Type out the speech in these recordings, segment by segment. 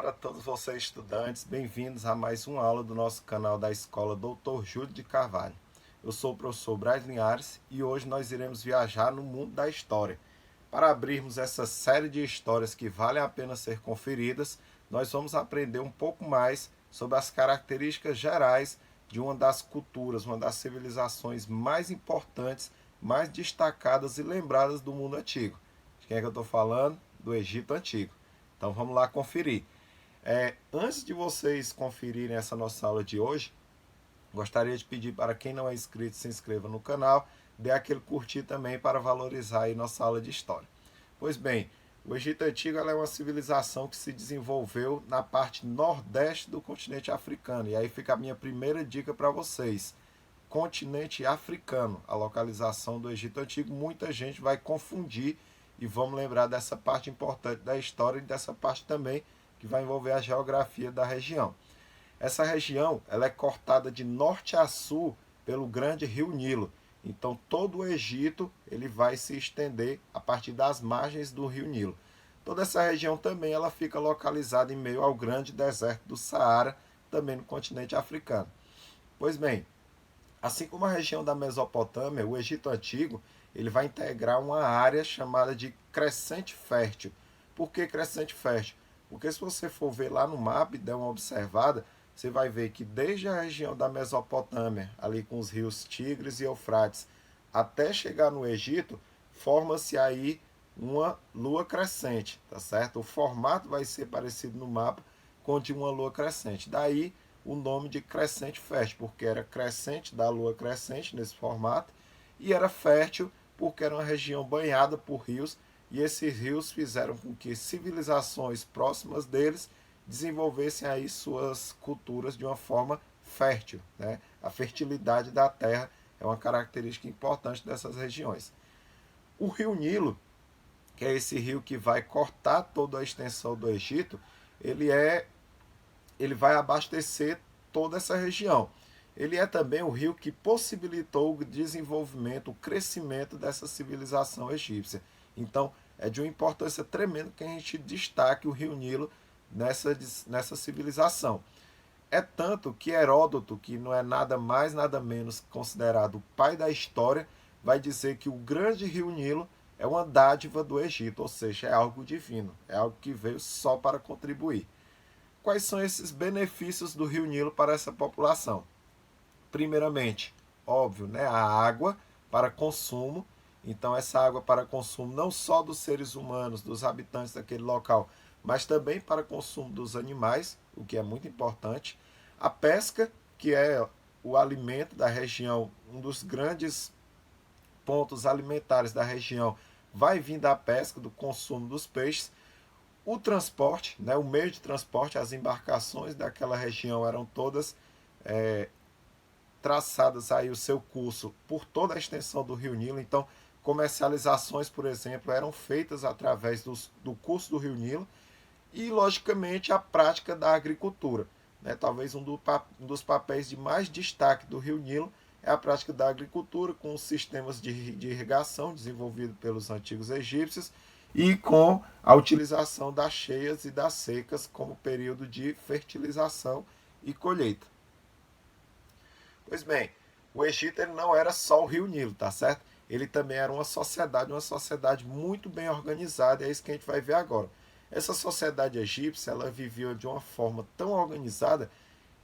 para todos vocês estudantes, bem-vindos a mais uma aula do nosso canal da Escola Dr. Júlio de Carvalho. Eu sou o professor Braz Linhares e hoje nós iremos viajar no mundo da história. Para abrirmos essa série de histórias que valem a pena ser conferidas, nós vamos aprender um pouco mais sobre as características gerais de uma das culturas, uma das civilizações mais importantes, mais destacadas e lembradas do mundo antigo. De quem é que eu estou falando? Do Egito Antigo. Então vamos lá conferir. Antes de vocês conferirem essa nossa aula de hoje, gostaria de pedir para quem não é inscrito, se inscreva no canal, dê aquele curtir também para valorizar aí nossa aula de história. Pois bem, o Egito Antigo é uma civilização que se desenvolveu na parte nordeste do continente africano. E aí fica a minha primeira dica para vocês. Continente africano, a localização do Egito Antigo, muita gente vai confundir e vamos lembrar dessa parte importante da história e dessa parte também que vai envolver a geografia da região. Essa região ela é cortada de norte a sul pelo grande rio Nilo. Então todo o Egito ele vai se estender a partir das margens do rio Nilo. Toda essa região também ela fica localizada em meio ao grande deserto do Saara, também no continente africano. Pois bem, assim como a região da Mesopotâmia, o Egito Antigo ele vai integrar uma área chamada de crescente fértil. Por que crescente fértil? Porque se você for ver lá no mapa e der uma observada, você vai ver que desde a região da Mesopotâmia, ali com os rios Tigres e Eufrates, até chegar no Egito, forma-se aí uma lua crescente, tá certo? O formato vai ser parecido no mapa com o de uma lua crescente. Daí o nome de crescente fértil, porque era crescente da lua crescente nesse formato, e era fértil porque era uma região banhada por rios, e esses rios fizeram com que civilizações próximas deles desenvolvessem aí suas culturas de uma forma fértil, né? A fertilidade da terra é uma característica importante dessas regiões. O rio Nilo, que é esse rio que vai cortar toda a extensão do Egito, ele vai abastecer toda essa região. Ele é também o rio que possibilitou o desenvolvimento, o crescimento dessa civilização egípcia. Então, é de uma importância tremenda que a gente destaque o rio Nilo nessa civilização. É tanto que Heródoto, que não é nada mais, nada menos considerado o pai da história, vai dizer que o grande rio Nilo é uma dádiva do Egito, ou seja, é algo divino, é algo que veio só para contribuir. Quais são esses benefícios do rio Nilo para essa população? Primeiramente, óbvio, né, a água para consumo. Então, essa água para consumo não só dos seres humanos, dos habitantes daquele local, mas também para consumo dos animais, o que é muito importante. A pesca, que é o alimento da região, um dos grandes pontos alimentares da região, vai vir da pesca, do consumo dos peixes. O transporte, né, o meio de transporte, as embarcações daquela região eram todas traçadas aí o seu curso por toda a extensão do Rio Nilo. Então, comercializações, por exemplo, eram feitas através do curso do Rio Nilo e, logicamente, a prática da agricultura. Né? Talvez um dos papéis de mais destaque do Rio Nilo é a prática da agricultura com os sistemas de irrigação desenvolvidos pelos antigos egípcios e com a utilização das cheias e das secas como período de fertilização e colheita. Pois bem, o Egito ele não era só o rio Nilo, tá certo? Ele também era uma sociedade muito bem organizada, e é isso que a gente vai ver agora. Essa sociedade egípcia, ela vivia de uma forma tão organizada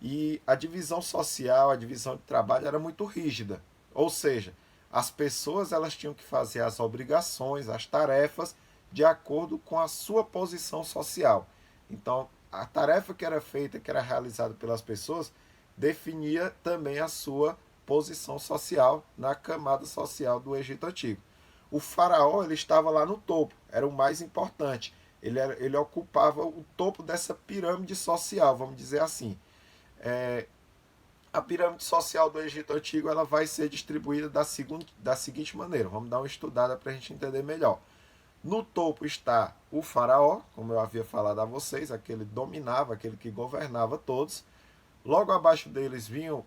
e a divisão social, a divisão de trabalho era muito rígida. Ou seja, as pessoas elas tinham que fazer as obrigações, as tarefas, de acordo com a sua posição social. Então, a tarefa que era feita, que era realizada pelas pessoas, definia também a sua posição social na camada social do Egito Antigo. O faraó ele estava lá no topo, era o mais importante. Ele ocupava o topo dessa pirâmide social, vamos dizer assim. A pirâmide social do Egito Antigo ela vai ser distribuída da seguinte maneira. Vamos dar uma estudada para a gente entender melhor. No topo está o faraó, como eu havia falado a vocês, aquele que dominava, aquele que governava todos. Logo abaixo dele vinham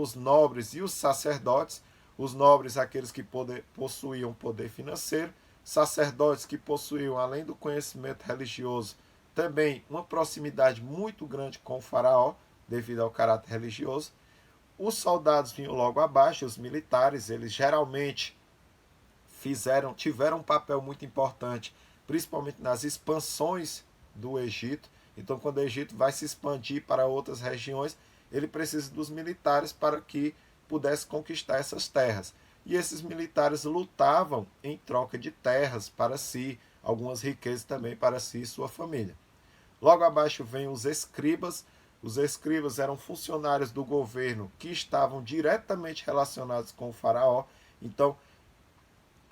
os nobres e os sacerdotes. Os nobres, aqueles que possuíam poder financeiro. Sacerdotes que possuíam, além do conhecimento religioso, também uma proximidade muito grande com o faraó, devido ao caráter religioso. Os soldados vinham logo abaixo, os militares, eles geralmente tiveram um papel muito importante, principalmente nas expansões do Egito. Então, quando o Egito vai se expandir para outras regiões, ele precisa dos militares para que pudesse conquistar essas terras. E esses militares lutavam em troca de terras para si, algumas riquezas também para si e sua família. Logo abaixo vem os escribas. Os escribas eram funcionários do governo que estavam diretamente relacionados com o faraó. Então,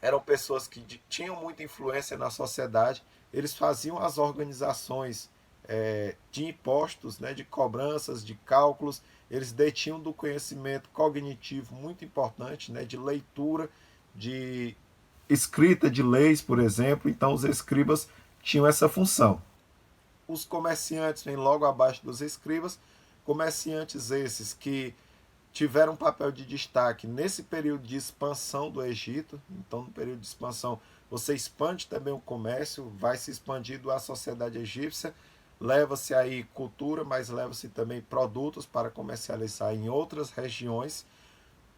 eram pessoas que tinham muita influência na sociedade. Eles faziam as organizações de impostos, né, de cobranças, de cálculos. Eles detinham do conhecimento cognitivo muito importante, né, de leitura, de escrita de leis, por exemplo. Então, os escribas tinham essa função. Os comerciantes vêm logo abaixo dos escribas, comerciantes esses que tiveram um papel de destaque nesse período de expansão do Egito. Então, no período de expansão, você expande também o comércio, vai se expandindo a sociedade egípcia, leva-se aí cultura, mas leva-se também produtos para comercializar em outras regiões.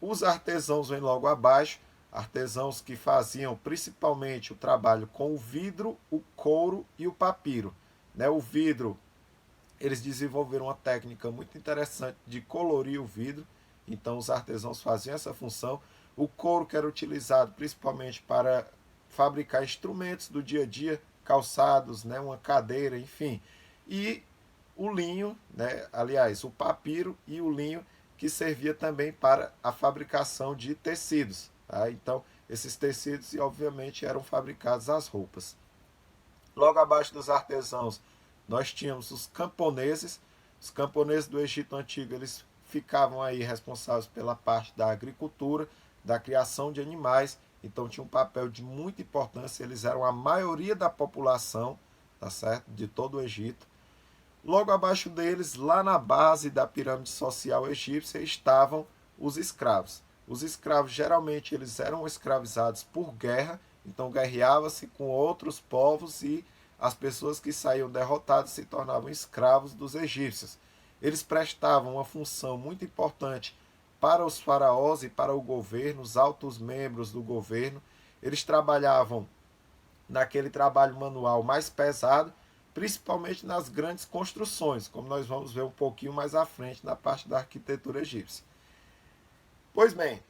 Os artesãos vêm logo abaixo, artesãos que faziam principalmente o trabalho com o vidro, o couro e o papiro. O vidro, eles desenvolveram uma técnica muito interessante de colorir o vidro, então os artesãos faziam essa função. O couro, que era utilizado principalmente para fabricar instrumentos do dia a dia, calçados, uma cadeira, enfim. E o linho, aliás, o papiro e o linho, que servia também para a fabricação de tecidos. Tá? Então, esses tecidos, obviamente, eram fabricados as roupas. Logo abaixo dos artesãos, nós tínhamos os camponeses. Os camponeses do Egito Antigo, eles ficavam aí responsáveis pela parte da agricultura, da criação de animais. Então, tinha um papel de muita importância. Eles eram a maioria da população, tá certo? De todo o Egito. Logo abaixo deles, lá na base da pirâmide social egípcia, estavam os escravos. Os escravos, geralmente, eles eram escravizados por guerra. Então, guerreava-se com outros povos e as pessoas que saíam derrotadas se tornavam escravos dos egípcios. Eles prestavam uma função muito importante para os faraós e para o governo, os altos membros do governo. Eles trabalhavam naquele trabalho manual mais pesado, principalmente nas grandes construções, como nós vamos ver um pouquinho mais à frente na parte da arquitetura egípcia. Pois bem,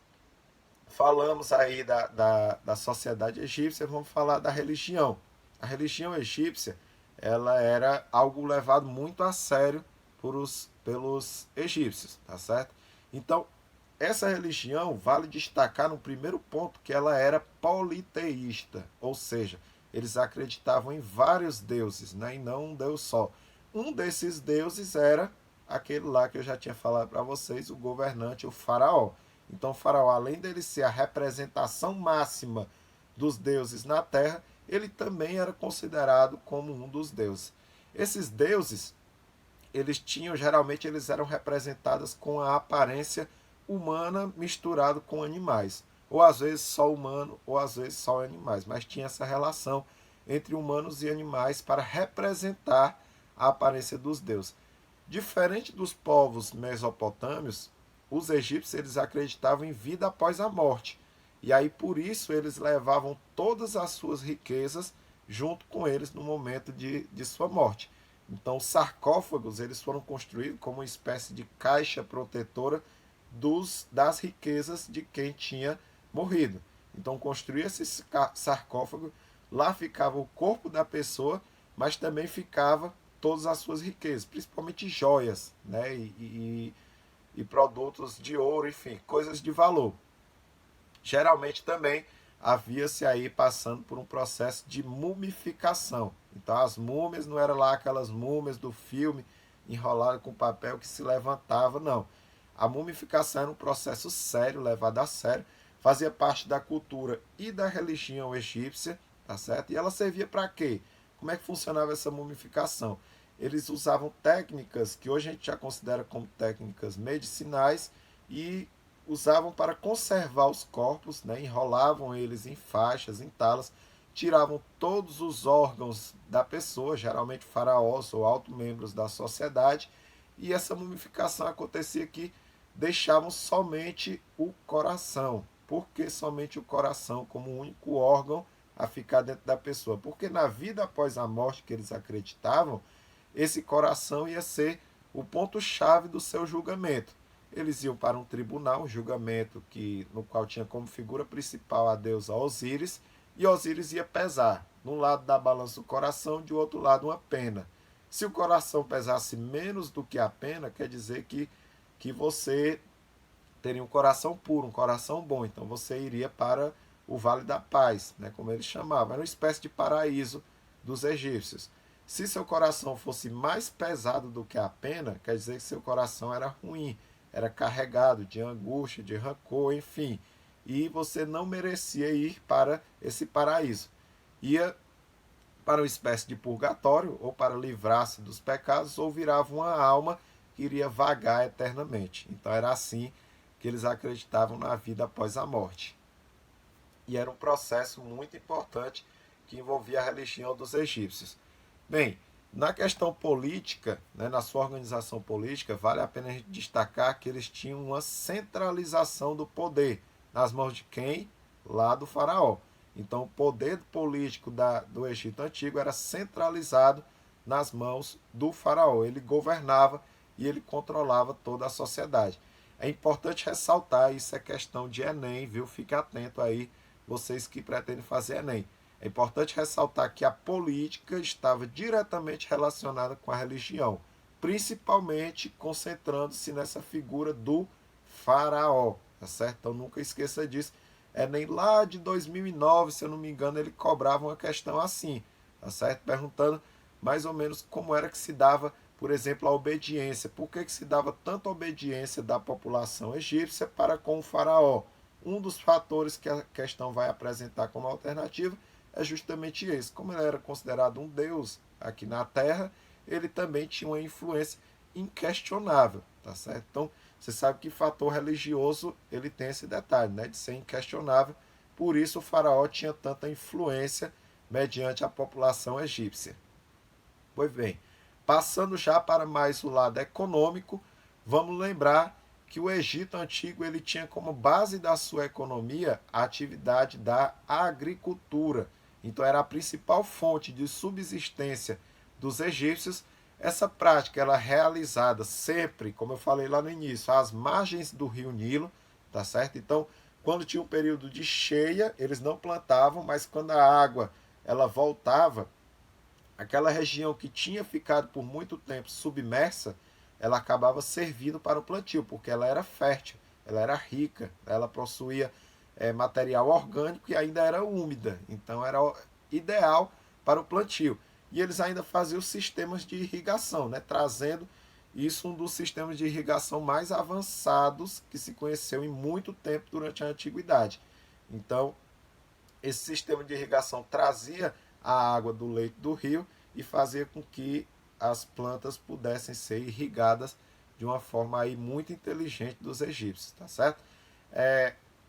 falamos aí da sociedade egípcia, vamos falar da religião. A religião egípcia, ela era algo levado muito a sério pelos egípcios, tá certo? Então, essa religião, vale destacar no primeiro ponto que ela era politeísta, ou seja, eles acreditavam em vários deuses, e não um deus só. Um desses deuses era aquele lá que eu já tinha falado para vocês, o governante, o faraó. Então, o faraó, além dele ser a representação máxima dos deuses na terra, ele também era considerado como um dos deuses. Esses deuses, geralmente eles eram representados com a aparência humana misturado com animais, ou às vezes só humano, ou às vezes só animais, mas tinha essa relação entre humanos e animais para representar a aparência dos deuses. Diferente dos povos mesopotâmios, os egípcios eles acreditavam em vida após a morte. E aí por isso eles levavam todas as suas riquezas junto com eles no momento de sua morte. Então os sarcófagos eles foram construídos como uma espécie de caixa protetora das riquezas de quem tinha morrido. Então construía esse sarcófago, lá ficava o corpo da pessoa, mas também ficava todas as suas riquezas, principalmente joias, e produtos de ouro, enfim, coisas de valor. Geralmente também havia-se aí passando por um processo de mumificação. Então as múmias não eram lá aquelas múmias do filme enroladas com papel que se levantava, não. A mumificação era um processo sério, levado a sério, fazia parte da cultura e da religião egípcia, tá certo? E ela servia para quê? Como é que funcionava essa mumificação? Eles usavam técnicas que hoje a gente já considera como técnicas medicinais e usavam para conservar os corpos, enrolavam eles em faixas, em talas, tiravam todos os órgãos da pessoa, geralmente faraós ou altos membros da sociedade, e essa mumificação acontecia que deixavam somente o coração. Por que somente o coração como o único órgão a ficar dentro da pessoa? Porque na vida após a morte que eles acreditavam, esse coração ia ser o ponto-chave do seu julgamento. Eles iam para um tribunal, um julgamento no qual tinha como figura principal a deusa Osíris, e Osíris ia pesar, de um lado da balança o coração, de outro lado uma pena. Se o coração pesasse menos do que a pena, quer dizer que você teria um coração puro, um coração bom. Então você iria para o Vale da Paz, né, como eles chamavam. Era uma espécie de paraíso dos egípcios. Se seu coração fosse mais pesado do que a pena, quer dizer que seu coração era ruim, era carregado de angústia, de rancor, enfim. E você não merecia ir para esse paraíso. Ia para uma espécie de purgatório, ou para livrar-se dos pecados, ou virava uma alma que iria vagar eternamente. Então era assim que eles acreditavam na vida após a morte. E era um processo muito importante que envolvia a religião dos egípcios. Bem, na questão política, né, na sua organização política, vale a pena a gente destacar que eles tinham uma centralização do poder. Nas mãos de quem? Lá do faraó. Então, o poder político do Egito Antigo era centralizado nas mãos do faraó. Ele governava e ele controlava toda a sociedade. É importante ressaltar, isso é questão de Enem, viu? Fique atento aí, vocês que pretendem fazer Enem. É importante ressaltar que a política estava diretamente relacionada com a religião, principalmente concentrando-se nessa figura do faraó, tá certo? Então nunca esqueça disso. Nem lá de 2009, se eu não me engano, ele cobrava uma questão assim, tá certo? Perguntando mais ou menos como era que se dava, por exemplo, a obediência. Por que se dava tanta obediência da população egípcia para com o faraó? Um dos fatores que a questão vai apresentar como alternativa é justamente esse. Como ele era considerado um deus aqui na Terra, ele também tinha uma influência inquestionável, tá certo? Então, você sabe que fator religioso, ele tem esse detalhe, né, de ser inquestionável. Por isso o faraó tinha tanta influência mediante a população egípcia. Pois bem, passando já para mais o lado econômico, vamos lembrar que o Egito Antigo ele tinha como base da sua economia a atividade da agricultura. Então era a principal fonte de subsistência dos egípcios. Essa prática ela é realizada sempre, como eu falei lá no início, às margens do rio Nilo, tá certo? Então, quando tinha um período de cheia, eles não plantavam, mas quando a água ela voltava, aquela região que tinha ficado por muito tempo submersa, ela acabava servindo para o plantio, porque ela era fértil, ela era rica, ela possuía material orgânico e ainda era úmida, então era ideal para o plantio. E eles ainda faziam sistemas de irrigação, né, trazendo isso um dos sistemas de irrigação mais avançados que se conheceu em muito tempo durante a antiguidade. Então, esse sistema de irrigação trazia a água do leito do rio e fazia com que as plantas pudessem ser irrigadas de uma forma aí muito inteligente dos egípcios, tá certo?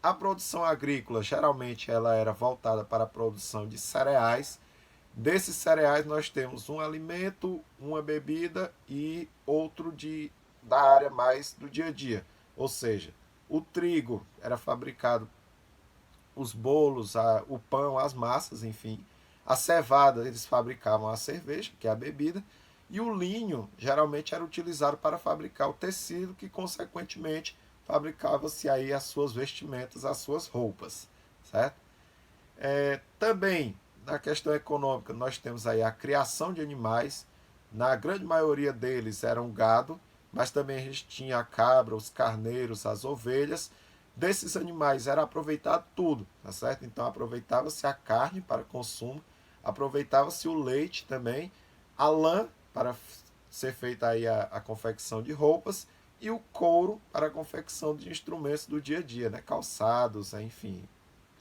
A produção agrícola geralmente ela era voltada para a produção de cereais. Desses cereais nós temos um alimento, uma bebida e outro da área mais do dia a dia. Ou seja, o trigo era fabricado, os bolos, o pão, as massas, enfim. A cevada eles fabricavam a cerveja, que é a bebida. E o linho geralmente era utilizado para fabricar o tecido, que consequentemente fabricava-se aí as suas vestimentas, as suas roupas, certo? Também na questão econômica nós temos aí a criação de animais. Na grande maioria deles eram gado, mas também a gente tinha a cabra, os carneiros, as ovelhas. Desses animais era aproveitado tudo, tá certo? Então aproveitava-se a carne para consumo, aproveitava-se o leite também, a lã para ser feita aí a confecção de roupas e o couro para a confecção de instrumentos do dia a dia, né? Calçados, enfim,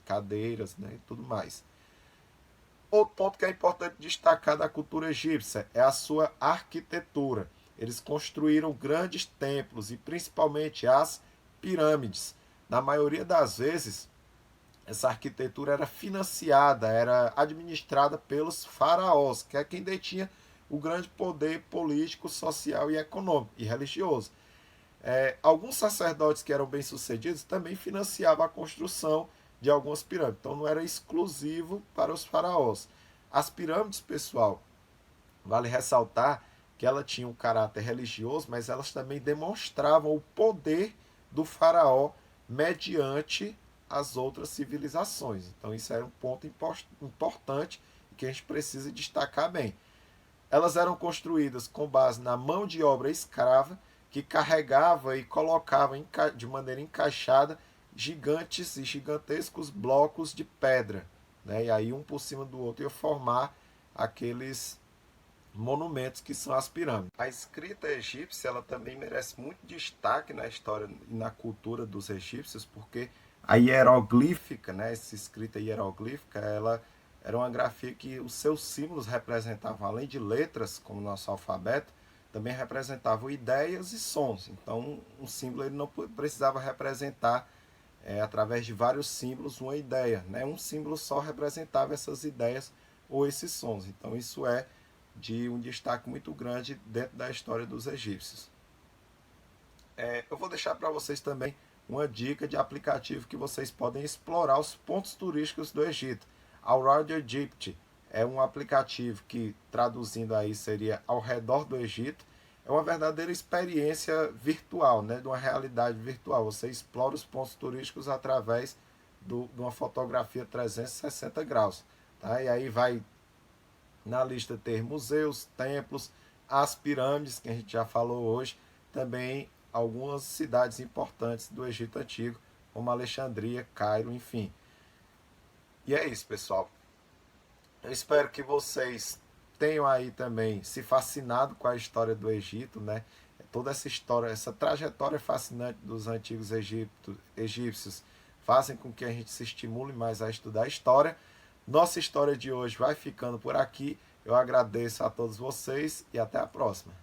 cadeiras, né? E tudo mais. Outro ponto que é importante destacar da cultura egípcia é a sua arquitetura. Eles construíram grandes templos e principalmente as pirâmides. Na maioria das vezes, essa arquitetura era financiada, era administrada pelos faraós, que é quem detinha o grande poder político, social e econômico e religioso. Alguns sacerdotes que eram bem-sucedidos também financiavam a construção de algumas pirâmides. Então não era exclusivo para os faraós. As pirâmides, pessoal, vale ressaltar que ela tinha um caráter religioso, mas elas também demonstravam o poder do faraó mediante as outras civilizações. Então isso era um ponto importante que a gente precisa destacar bem. Elas eram construídas com base na mão de obra escrava, que carregava e colocava de maneira encaixada gigantes e gigantescos blocos de pedra, né? E aí um por cima do outro ia formar aqueles monumentos que são as pirâmides. A escrita egípcia ela também merece muito destaque na história e na cultura dos egípcios, porque a hieroglífica, né, essa escrita hieroglífica, ela era uma grafia que os seus símbolos representavam, além de letras, como o nosso alfabeto, também representavam ideias e sons. Então, um símbolo ele não precisava representar, através de vários símbolos, uma ideia, né? Um símbolo só representava essas ideias ou esses sons. Então, isso é de um destaque muito grande dentro da história dos egípcios. Eu vou deixar para vocês também uma dica de aplicativo que vocês podem explorar os pontos turísticos do Egito. Around Egypt é um aplicativo que, traduzindo aí, seria ao redor do Egito. É uma verdadeira experiência virtual, né, de uma realidade virtual. Você explora os pontos turísticos através de uma fotografia 360 graus. Tá? E aí vai na lista ter museus, templos, as pirâmides, que a gente já falou hoje, também algumas cidades importantes do Egito Antigo, como Alexandria, Cairo, enfim. E é isso, pessoal. Eu espero que vocês tenham aí também se fascinado com a história do Egito, né? Toda essa história, essa trajetória fascinante dos antigos egípcios fazem com que a gente se estimule mais a estudar a história. Nossa história de hoje vai ficando por aqui. Eu agradeço a todos vocês e até a próxima.